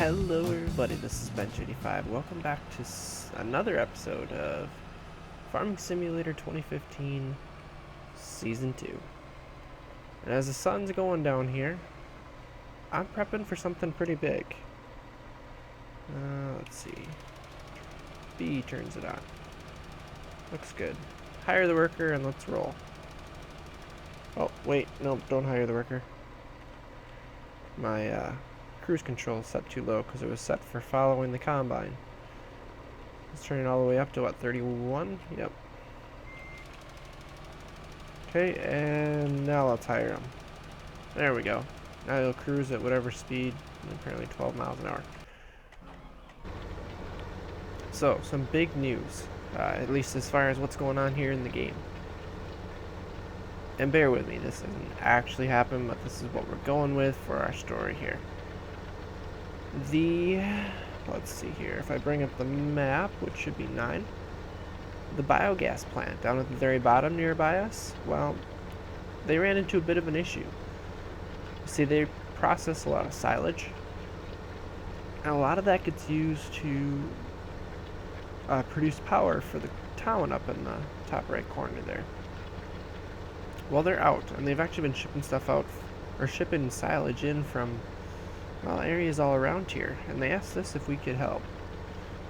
Hello everybody, this is Bench85. Welcome back to another episode of Farming Simulator 2015 Season 2. And as the sun's going down here, I'm prepping for something pretty big. Let's see. B turns it on. Looks good. Hire the worker and let's roll. Oh, wait, no, don't hire the worker. My cruise control is set too low because it was set for following the combine. Let's turn it all the way up to what, 31? Yep. Okay, and now let's hire him. There we go. Now he'll cruise at whatever speed, apparently 12 miles an hour. So, some big news, at least as far as what's going on here in the game. And bear with me, this doesn't actually happen, but this is what we're going with for our story here. Let's see here, if I bring up the map, which should be 9, the biogas plant down at the very bottom nearby us, well, they ran into a bit of an issue. See, they process a lot of silage, and a lot of that gets used to produce power for the town up in the top right corner there. Well, they're out, and they've actually been shipping stuff out, or shipping silage in from areas all around here, and they asked us if we could help.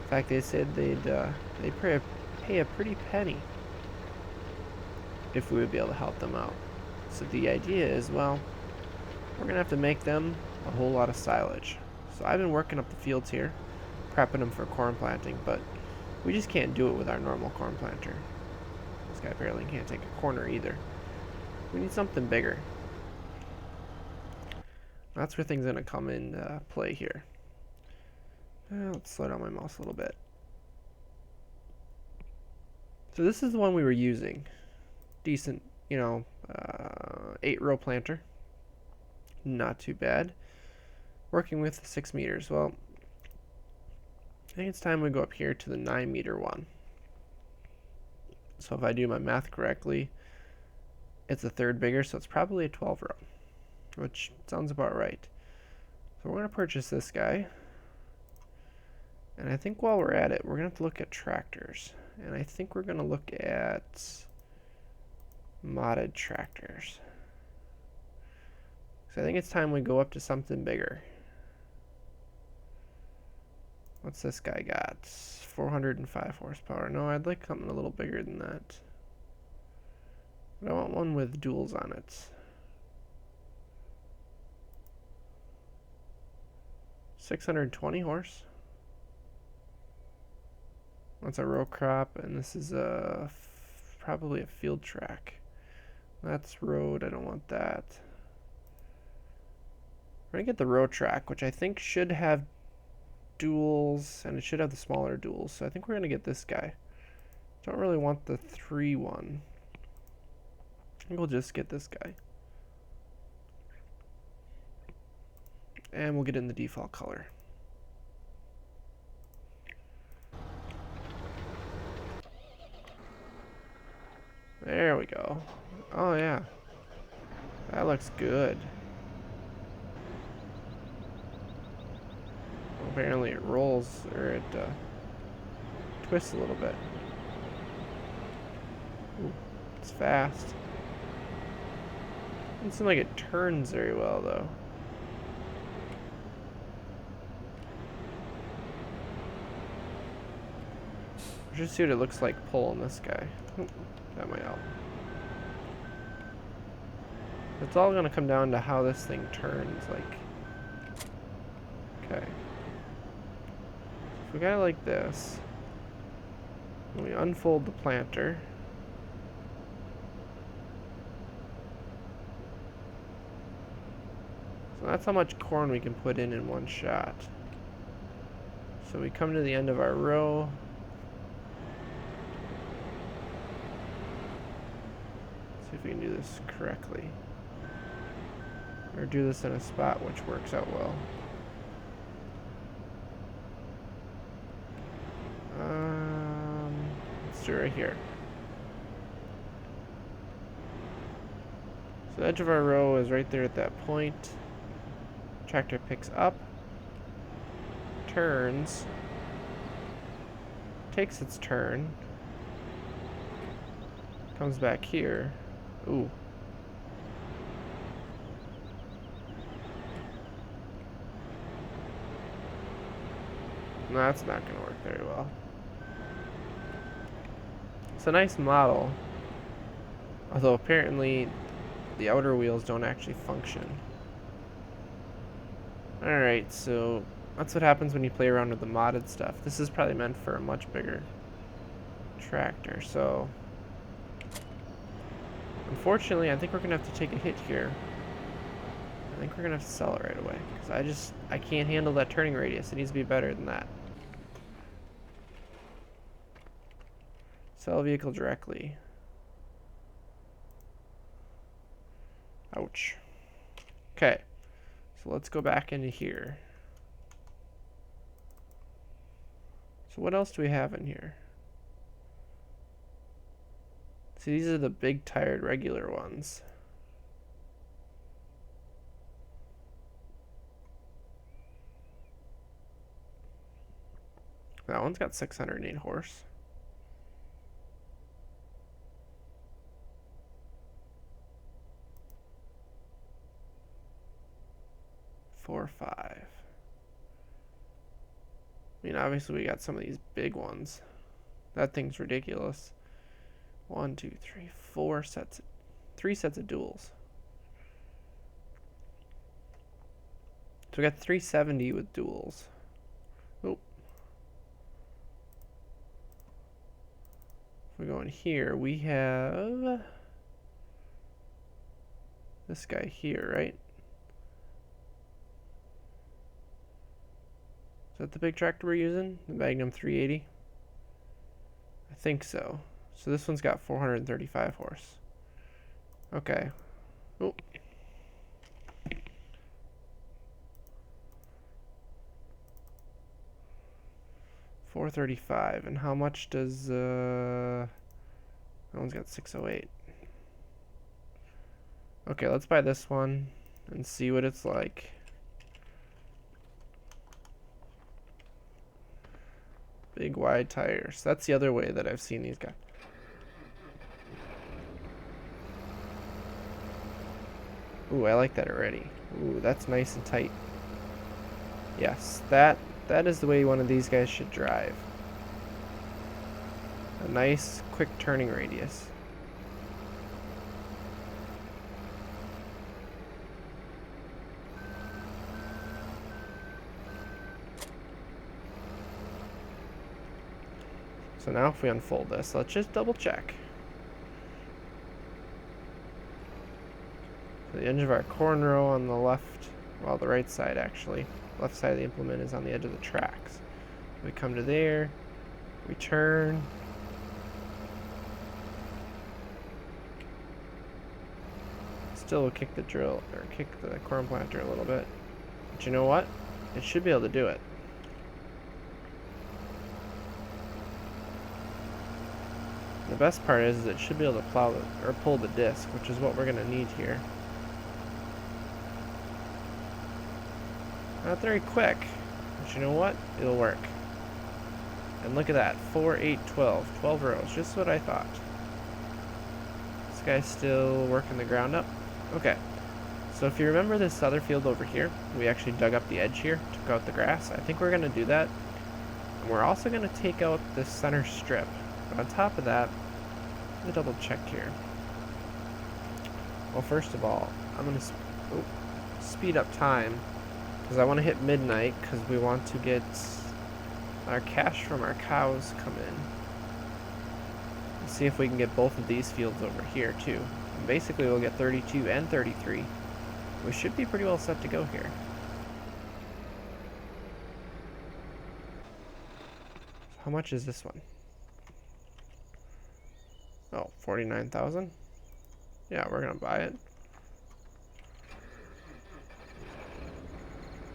In fact, they said they'd pay a pretty penny if we would be able to help them out. So the idea is, well, we're gonna have to make them a whole lot of silage. So I've been working up the fields here, prepping them for corn planting, but we just can't do it with our normal corn planter. This guy apparently can't take a corner either. We need something bigger. That's where things are going to come in play here. Let's slow down my mouse a little bit. So this is the one we were using. Decent, 8-row planter. Not too bad. Working with 6 meters. Well, I think it's time we go up here to the 9-meter one. So if I do my math correctly, it's a third bigger, so it's probably a 12-row. Which sounds about right. So we're going to purchase this guy. And I think while we're at it, we're going to have to look at tractors. And I think we're going to look at modded tractors. So I think it's time we go up to something bigger. What's this guy got? 405 horsepower. No, I'd like something a little bigger than that. But I want one with duals on it. 620 horse. That's a row crop, and this is probably a field track. That's road, I don't want that. We're gonna get the row track, which I think should have duals, and it should have the smaller duals, so I think we're gonna get this guy. Don't really want the 3-1. I think we'll just get this guy. And we'll get in the default color. There we go. Oh yeah. That looks good. Apparently it rolls, or it twists a little bit. Ooh, it's fast. Doesn't seem like it turns very well though. Let's just see what it looks like pulling this guy. Ooh, that might help. It's all gonna come down to how this thing turns, like. Okay. If we got it like this, and we unfold the planter. So that's how much corn we can put in one shot. So we come to the end of our row. See if we can do this correctly. Or do this in a spot which works out well. Let's do it right here. So the edge of our row is right there at that point. Tractor picks up. turns. Takes its turn. Comes back here. Ooh. No, that's not going to work very well. It's a nice model. Although apparently the outer wheels don't actually function. Alright, so that's what happens when you play around with the modded stuff. This is probably meant for a much bigger tractor, so unfortunately I think we're gonna have to take a hit here. I think we're gonna have to sell it right away, because I can't handle that turning radius. It needs to be better than that. Sell vehicle directly. Ouch. Okay, so let's go back into here. So what else do we have in here? See, these are the big tired regular ones. That one's got 608 horse. Four, 5. I mean, obviously we got some of these big ones. That thing's ridiculous. 1, 2, 3, 4 sets. 3 sets of duals. So we got 370 with duals. Oh. If we go in here, we have this guy here, right? Is that the big tractor we're using? The Magnum 380? I think so. So this one's got 435 horse. Okay. Oh. $435. And how much does that one's got 608. Okay, let's buy this one and see what it's like. Big wide tires. That's the other way that I've seen these guys. Ooh, I like that already. Ooh, that's nice and tight. Yes, that is the way one of these guys should drive. A nice, quick turning radius. So now if we unfold this, let's just double check. So the edge of our corn row on the left, well, the right side actually. Left side of the implement is on the edge of the tracks. We come to there, we turn. Still will kick the drill, or kick the corn planter a little bit. But you know what? It should be able to do it. The best part is it should be able to plow or pull the disc, which is what we're going to need here. Not very quick, but you know what? It'll work. And look at that, 4, 8, 12. 12 rows, just what I thought. This guy's still working the ground up. Okay, so if you remember this other field over here, we actually dug up the edge here, took out the grass. I think we're going to do that. And we're also going to take out this center strip. But on top of that, let me double check here. Well, first of all, I'm going to speed up time, because I want to hit midnight, because we want to get our cash from our cows come in. Let's see if we can get both of these fields over here too. And basically we'll get 32 and 33. We should be pretty well set to go here. How much is this one? Oh, 49,000? Yeah, we're gonna buy it.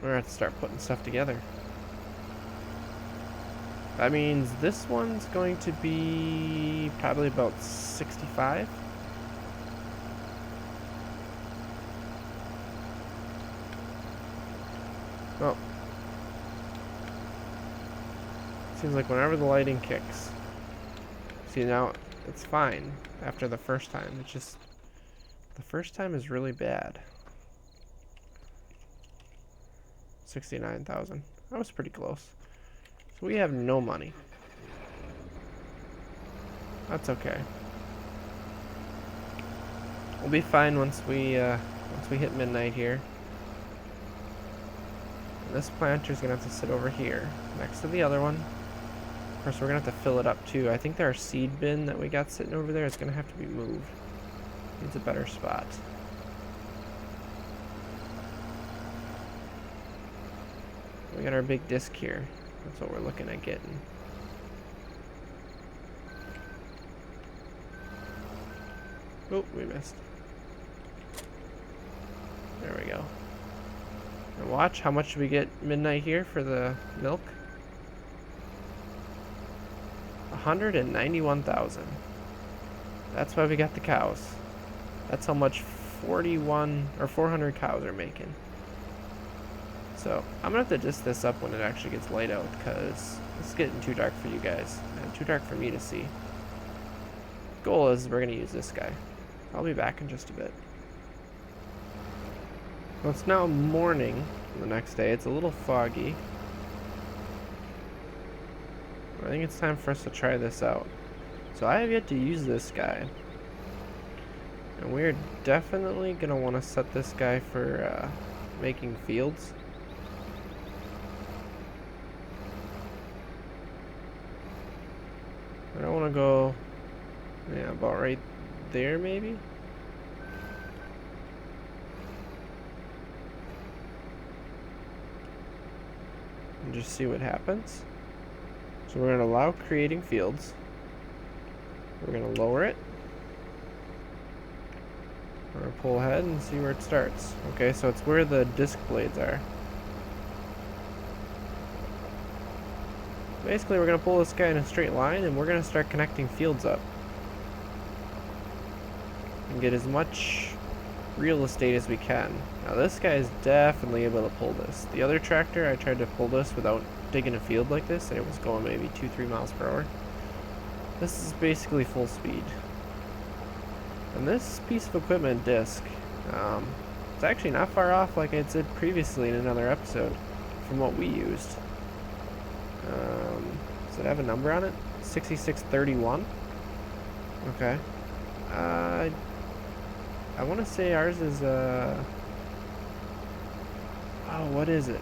We're gonna have to start putting stuff together. That means this one's going to be probably about 65. Oh. Seems like whenever the lighting kicks. See, now it's fine after the first time. It's just the first time is really bad. 69,000. That was pretty close. So we have no money. That's okay. We'll be fine once we hit midnight here. And this planter's gonna have to sit over here next to the other one. Of course, we're gonna have to fill it up too. I think our seed bin that we got sitting over there is gonna have to be moved. Needs a better spot. We got our big disc here. That's what we're looking at getting. Oh, we missed. There we go. And watch, how much do we get midnight here for the milk? 191,000. That's why we got the cows. That's how much 41 or 400 cows are making. So I'm gonna have to disc this up when it actually gets light out, because it's getting too dark for you guys and too dark for me to see. Goal is we're gonna use this guy. I'll be back in just a bit. Well, it's now morning the next day. It's a little foggy. I think it's time for us to try this out. So I have yet to use this guy. And we're definitely going to want to set this guy for making fields. I don't want to go, yeah, about right there maybe. And just see what happens. So we're going to allow creating fields. We're going to lower it. We're going to pull ahead and see where it starts. Okay, so it's where the disc blades are. Basically, we're going to pull this guy in a straight line, and we're going to start connecting fields up. And get as much real estate as we can. Now this guy is definitely able to pull this. The other tractor, I tried to pull this without digging a field like this, and it was going maybe 2-3 miles per hour. This is basically full speed. And this piece of equipment disc, it's actually not far off like I said previously in another episode from what we used. Does it have a number on it? 6631? Okay. I want to say ours is, oh, what is it?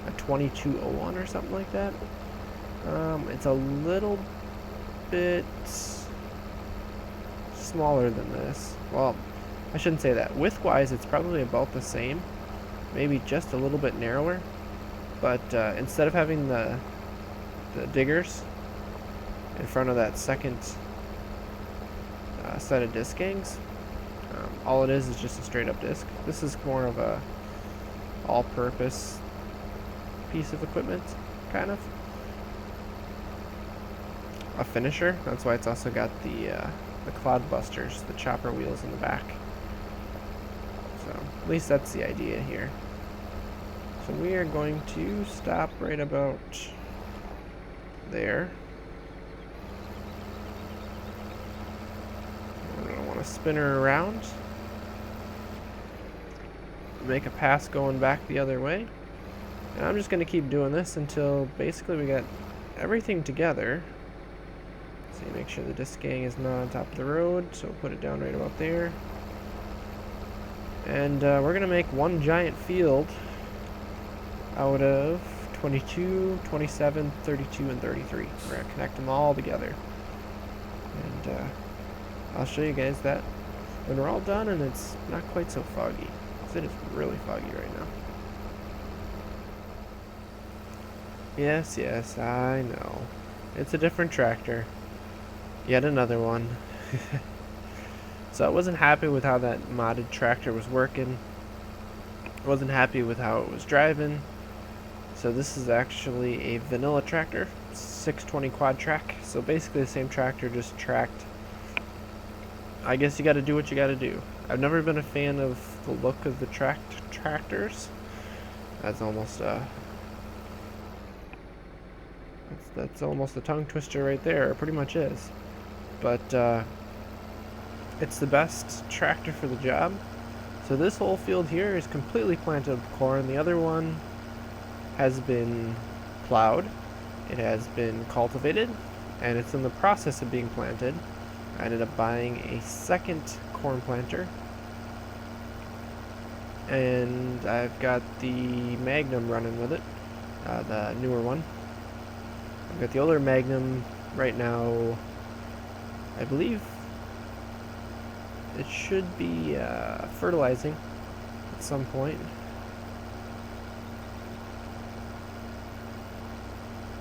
A 2201 or something like that? It's a little bit smaller than this. Well, I shouldn't say that. Width-wise, it's probably about the same. Maybe just a little bit narrower. But instead of having the diggers in front of that second set of disc gangs, all it is just a straight up disc. This is more of a all-purpose piece of equipment, kind of. A finisher. That's why it's also got the clod busters, the chopper wheels in the back. So at least that's the idea here. So we are going to stop right about there. We're going to want to spin her around. Make a pass going back the other way. And I'm just going to keep doing this until basically we got everything together. So you make sure the disc gang is not on top of the road, so we'll put it down right about there. And we're going to make one giant field out of 22, 27, 32, and 33. We're going to connect them all together. And I'll show you guys that when we're all done and it's not quite so foggy. It is really foggy right now. Yes, yes, I know. It's a different tractor. Yet another one. So I wasn't happy with how that modded tractor was working. I wasn't happy with how it was driving. So this is actually a vanilla tractor, 620 quad track. So basically the same tractor, just tracked. I guess you got to do what you got to do. I've never been a fan of the look of the tractors. That's almost That's almost a tongue twister right there. It pretty much is. But it's the best tractor for the job. So this whole field here is completely planted with corn. The other one has been plowed. It has been cultivated, and it's in the process of being planted. I ended up buying a second corn planter, and I've got the Magnum running with it, the newer one. I've got the older Magnum right now. I believe it should be fertilizing at some point.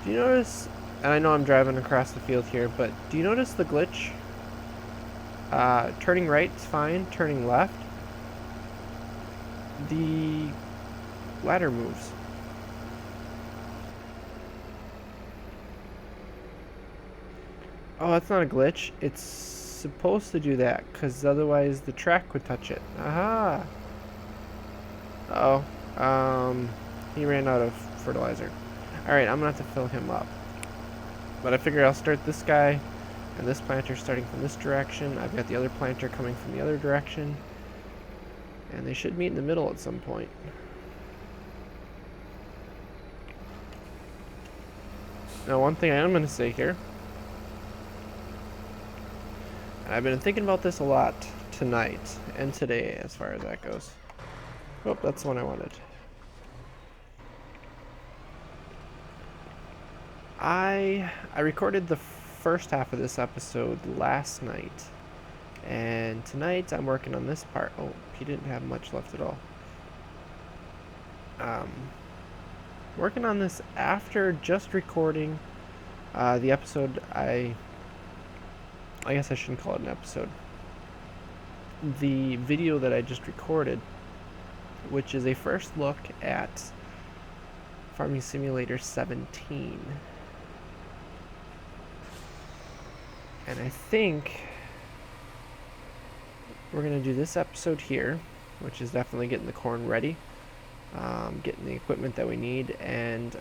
Do you notice, and I know I'm driving across the field here, but do you notice the glitch? Turning right is fine, turning left, the ladder moves. Oh, that's not a glitch. It's supposed to do that, because otherwise the track would touch it. Aha! Uh-oh. He ran out of fertilizer. Alright, I'm gonna have to fill him up. But I figure I'll start this guy and this planter starting from this direction. I've got the other planter coming from the other direction. And they should meet in the middle at some point. Now, one thing I am going to say here, and I've been thinking about this a lot tonight and today as far as that goes. Oh, that's the one I wanted. I recorded the first half of this episode last night, and tonight I'm working on this part. Oh, he didn't have much left at all. Working on this after just recording the episode. I guess I shouldn't call it an episode. The video that I just recorded, which is a first look at Farming Simulator 17. And I think we're going to do this episode here, which is definitely getting the corn ready, getting the equipment that we need, and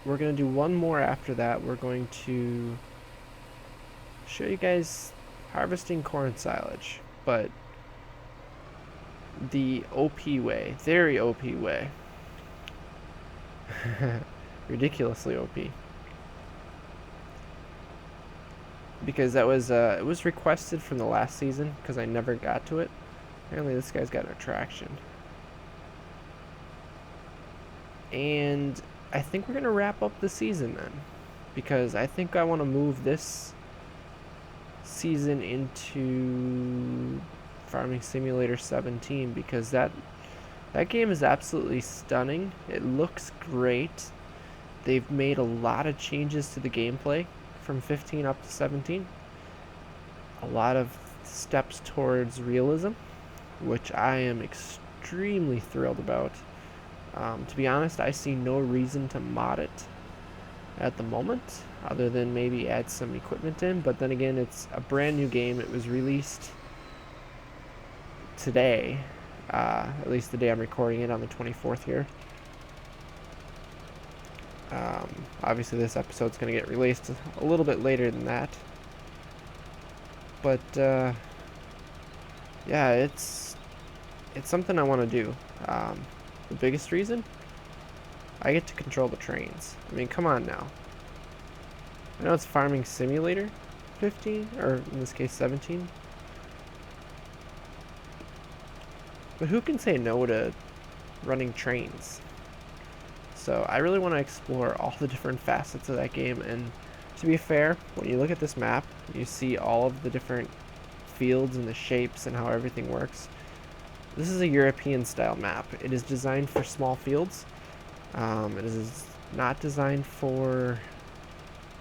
we're going to do one more after that. We're going to show you guys harvesting corn silage, but the OP way, very OP way. Ridiculously OP. Because that was it was requested from the last season because I never got to it. Apparently this guy's got an attraction. And I think we're gonna wrap up the season then, because I think I want to move this season into Farming Simulator 17, because that game is absolutely stunning. It looks great. They've made a lot of changes to the gameplay from 15 up to 17. A lot of steps towards realism, which I am extremely thrilled about. To be honest, I see no reason to mod it at the moment, other than maybe add some equipment in, but then again, it's a brand new game. It was released today, at least the day I'm recording it, on the 24th here. Obviously this episode's going to get released a little bit later than that. But, yeah, it's something I want to do. The biggest reason? I get to control the trains. I mean, come on now. I know it's Farming Simulator 15, or in this case 17. But who can say no to running trains? So I really want to explore all the different facets of that game, and to be fair, when you look at this map, you see all of the different fields and the shapes and how everything works. This is a European style map. It is designed for small fields. It is not designed for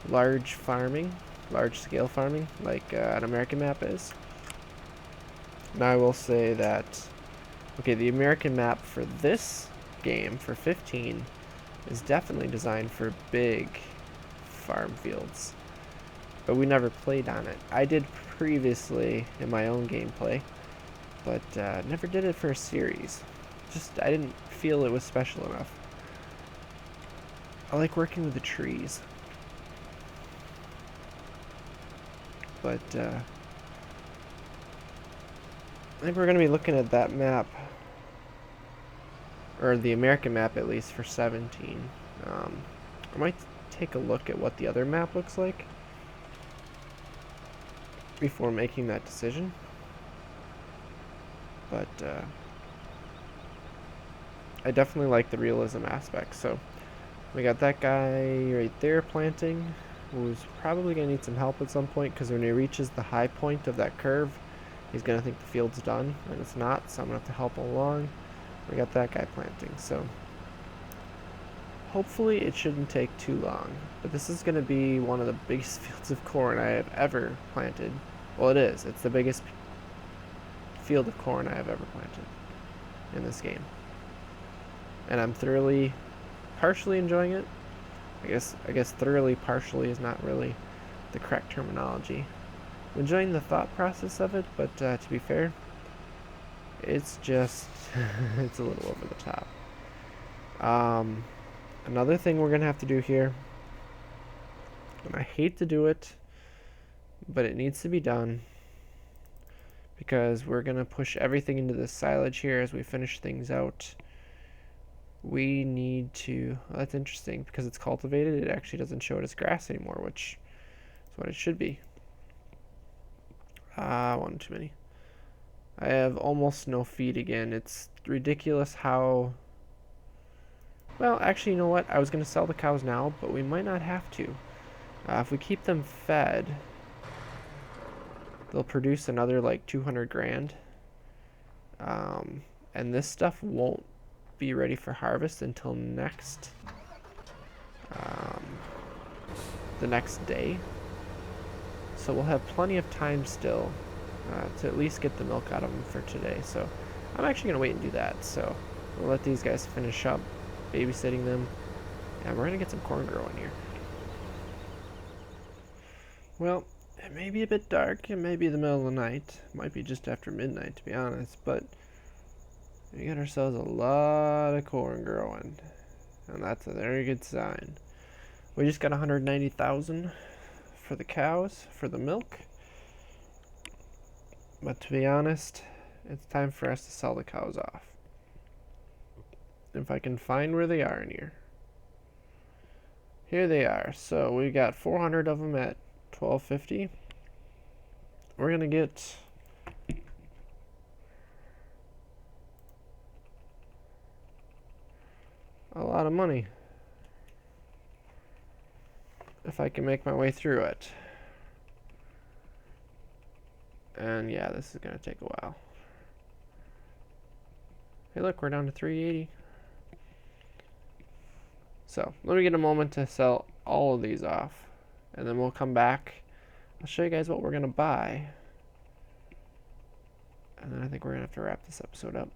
large farming, large scale farming, like an American map is. Now I will say that, okay, the American map for this game, for 15, is definitely designed for big farm fields, but we never played on it. I did previously in my own gameplay, but never did it for a series. Just, I didn't feel it was special enough. I like working with the trees. but I think we're going to be looking at that map, or the American map at least, for 17. I might take a look at what the other map looks like before making that decision. But I definitely like the realism aspect. So we got that guy right there planting, who's probably going to need some help at some point, because when he reaches the high point of that curve, he's going to think the field's done, and it's not, so I'm going to have to help him along. We got that guy planting, so hopefully it shouldn't take too long. But this is going to be one of the biggest fields of corn I have ever planted. Well, it is. It's the biggest field of corn I have ever planted in this game. And I'm thoroughly, partially enjoying it. I guess thoroughly, partially is not really the correct terminology. I'm enjoying the thought process of it, but to be fair, it's just, it's a little over the top. Another thing we're going to have to do here, and I hate to do it, but it needs to be done, because we're going to push everything into the silage here as we finish things out. We need to, well, that's interesting, because it's cultivated, it actually doesn't show it as grass anymore, which is what it should be. One too many. I have almost no feed again. It's ridiculous how... Well, actually, you know what? I was going to sell the cows now, but we might not have to. If we keep them fed, they'll produce another like 200 grand. And this stuff won't be ready for harvest until next, the next day. So we'll have plenty of time still to at least get the milk out of them for today. So I'm actually going to wait and do that. So we'll let these guys finish up babysitting them, and we're going to get some corn growing here. Well, it may be a bit dark, it may be the middle of the night, it might be just after midnight to be honest, but we got ourselves a lot of corn growing, and that's a very good sign. We just got 190,000 for the cows, for the milk, but to be honest, it's time for us to sell the cows off. If I can find where they are in here. Here they are. So we got 400 of them at $12.50. We're gonna get a lot of money if I can make my way through it. And yeah, this is gonna take a while. Hey look, we're down to 380. So let me get a moment to sell all of these off, and then we'll come back. I'll show you guys what we're gonna buy, and then I think we're gonna have to wrap this episode up.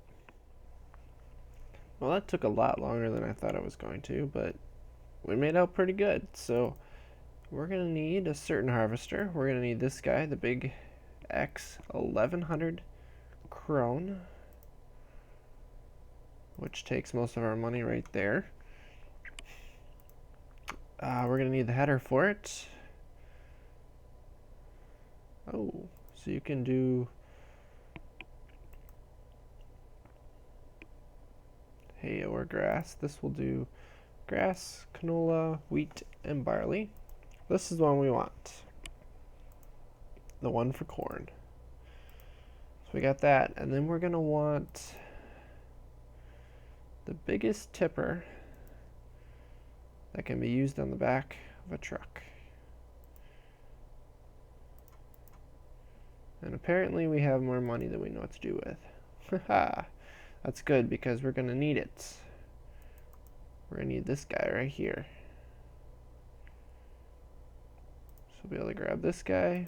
Well, that took a lot longer than I thought it was going to, but we made out pretty good. So we're gonna need a certain harvester. We're gonna need this guy, the big X 1100 Krone, which takes most of our money right there. We're going to need the header for it. Oh, so you can do hay or grass. This will do grass, canola, wheat, and barley. This is the one we want. The one for corn. So we got that, and then we're going to want the biggest tipper that can be used on the back of a truck. And apparently we have more money than we know what to do with. Haha, that's good because we're gonna need it. We're gonna need this guy right here. So we'll be able to grab this guy,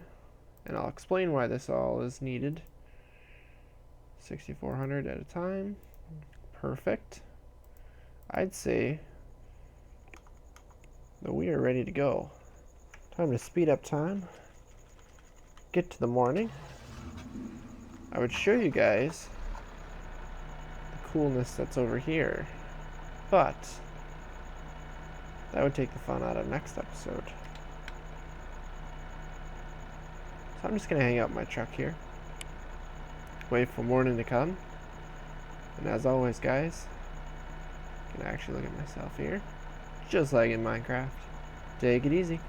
and I'll explain why this all is needed. 6,400 at a time. Perfect. I'd say that we are ready to go. Time to speed up time. Get to the morning. I would show you guys the coolness that's over here, but that would take the fun out of next episode. So I'm just gonna hang out my truck here. Wait for morning to come. And as always, guys, I can actually look at myself here. Just like in Minecraft. Take it easy.